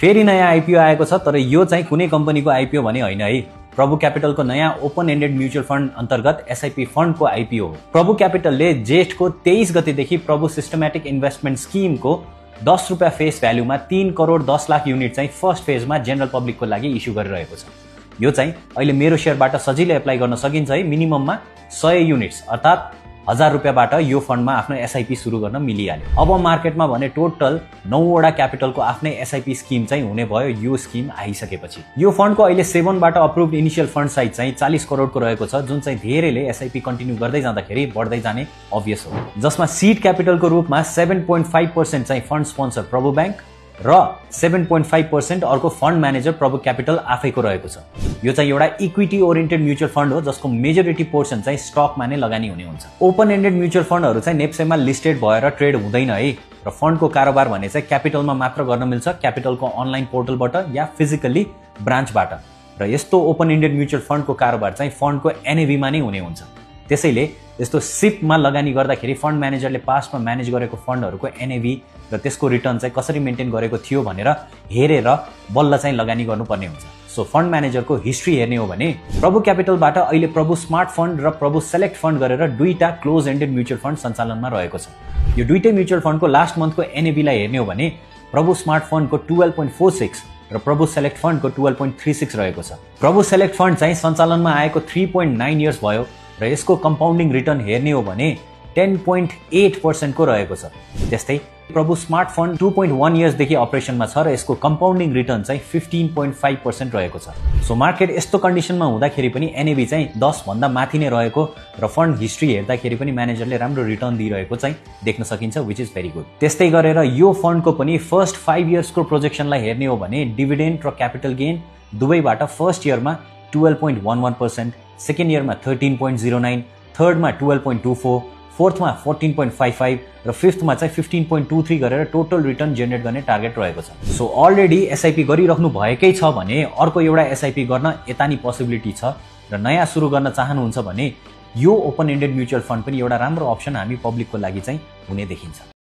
फेरि नयाँ आइपिओ आएको छ, तर यो चाहिँ कुनै कम्पनीको आइपिओ भने होइन है। प्रभु क्यापिटलको नयाँ ओपन एन्डेड म्युचुअल फन्ड अन्तर्गत एसआइपी फन्डको आइपिओ हो। प्रभु क्यापिटलले जेठको 23 गतेदेखि प्रभु सिस्टमेटिक इन्भेस्टमेन्ट स्किमको 10 रुपियाँ फेस भ्यालुमा 3 करोड 10 लाख युनिट चाहिँ फर्स्ट फेजमा जेनरल पब्लिकको लागि इस्यु गरिरहेको छ। यो चाहिँ अहिले मेरो शेयरबाट सजिलै एप्लाई गर्न सकिन्छ है। मिनिमममा 100 युनिट्स अर्थात् 1000 रुपियाँबाट यो फन्डमा आफ्नो एसआइपी सुरु गर्न मिलिहाल्यो। अब मार्केटमा भने टोटल 9 वटा क्यापिटलको आफ्नै एसआइपी स्किम चाहिँ हुने भयो यो स्किम आइसकेपछि। यो फन्डको अहिले 7 बाट अप्रुभड इनिशियल फन्ड साइज चाहिँ 40 करोडको रहेको छ, जुन चाहिँ धेरैले एसआइपी कन्टिन्यू गर्दै जाँदाखेरि बढ्दै जाने अभियस हो। जसमा सीड क्यापिटलको रूपमा 7.5% चाहिँ फन्ड स्पोन्सर प्रभु बैंक र 7.5% अर्को फन्ड म्यानेजर प्रभु क्यापिटल आफैको रहेको छ। यो चाहिँ एउटा इक्विटी ओरिएन्टेड म्युचुअल फन्ड हो, जसको मेजोरिटी पोर्सन चाहिँ स्टकमा नै लगानी हुने हुन्छ। ओपन एन्डेड म्युचुअल फन्डहरू चाहिँ नेप्सेमा लिस्टेड भएर ट्रेड हुँदैन है, र फन्डको कारोबार भने चाहिँ क्यापिटलमा मात्र गर्न मिल्छ, क्यापिटलको अनलाइन पोर्टलबाट या फिजिकली ब्रान्चबाट। र यस्तो ओपन एन्डेड म्युचुअल फन्डको कारोबार चाहिँ फन्डको एनएभीमा नै हुने हुन्छ। त्यसैले यस्तो सिपमा लगानी गर्दाखेरि फन्ड म्यानेजरले पास्टमा म्यानेज गरेको फन्डहरूको एनएभी र त्यसको रिटर्न चाहिँ कसरी मेन्टेन गरेको थियो भनेर हेरेर बल्ल चाहिँ लगानी गर्नुपर्ने हुन्छ। सो फन्ड म्यानेजरको हिस्ट्री हेर्ने हो भने प्रभु क्यापिटलबाट अहिले प्रभु स्मार्ट फन्ड र प्रभु सेलेक्ट फन्ड गरेर दुईटा क्लोज एन्डेड म्युचुअल फन्ड सञ्चालनमा रहेको छ। यो दुईटै म्युचुअल फन्डको लास्ट मन्थको एनएभीलाई हेर्ने हो भने प्रभु स्मार्ट फन्डको 12.46 र प्रभु सेलेक्ट फन्डको 12.36 रहेको छ। प्रभु सेलेक्ट फन्ड चाहिँ सञ्चालनमा आएको 3.9 इयर्स भयो र यसको कम्पाउन्डिङ रिटर्न हेर्ने हो भने 10.8% को रहेको छ। त्यस्तै प्रभु स्मार्ट फन्ड 2.1 इयर्सदेखि अपरेसनमा छ र यसको कम्पाउन्डिङ रिटर्न चाहिँ 15.5% रहेको छ। सो मार्केट यस्तो कन्डिसनमा हुँदाखेरि पनि एनएभी चाहिँ 10 भन्दा माथि नै रहेको र फन्ड हिस्ट्री हेर्दाखेरि पनि म्यानेजरले राम्रो रिटर्न दिइरहेको चाहिँ देख्न सकिन्छ, विच इज भेरी गुड। त्यस्तै गरेर यो फन्डको पनि फर्स्ट 5 इयर्सको प्रोजेक्सनलाई हेर्ने हो भने डिभिडेन्ड र क्यापिटल गेन दुवैबाट फर्स्ट इयरमा 12.11%, सेकेन्ड इयरमा 13.09, थर्डमा 12.24, फोर्थमा 14.55 र फिफ्थमा चाहिँ 15.23 गरेर टोटल रिटर्न जेनेरेट गर्ने टार्गेट रहेको छ। सो अलरेडी एसआइपी गरिराख्नु भएकै छ भने अर्को एउटा एसआइपी गर्न यता नि पोसिबिलिटी छ, र नयाँ सुरु गर्न चाहनुहुन्छ भने यो ओपन एन्डेड म्युचुअल फन्ड पनि एउटा राम्रो अप्सन हामी पब्लिकको लागि चाहिँ हुने देखिन्छ।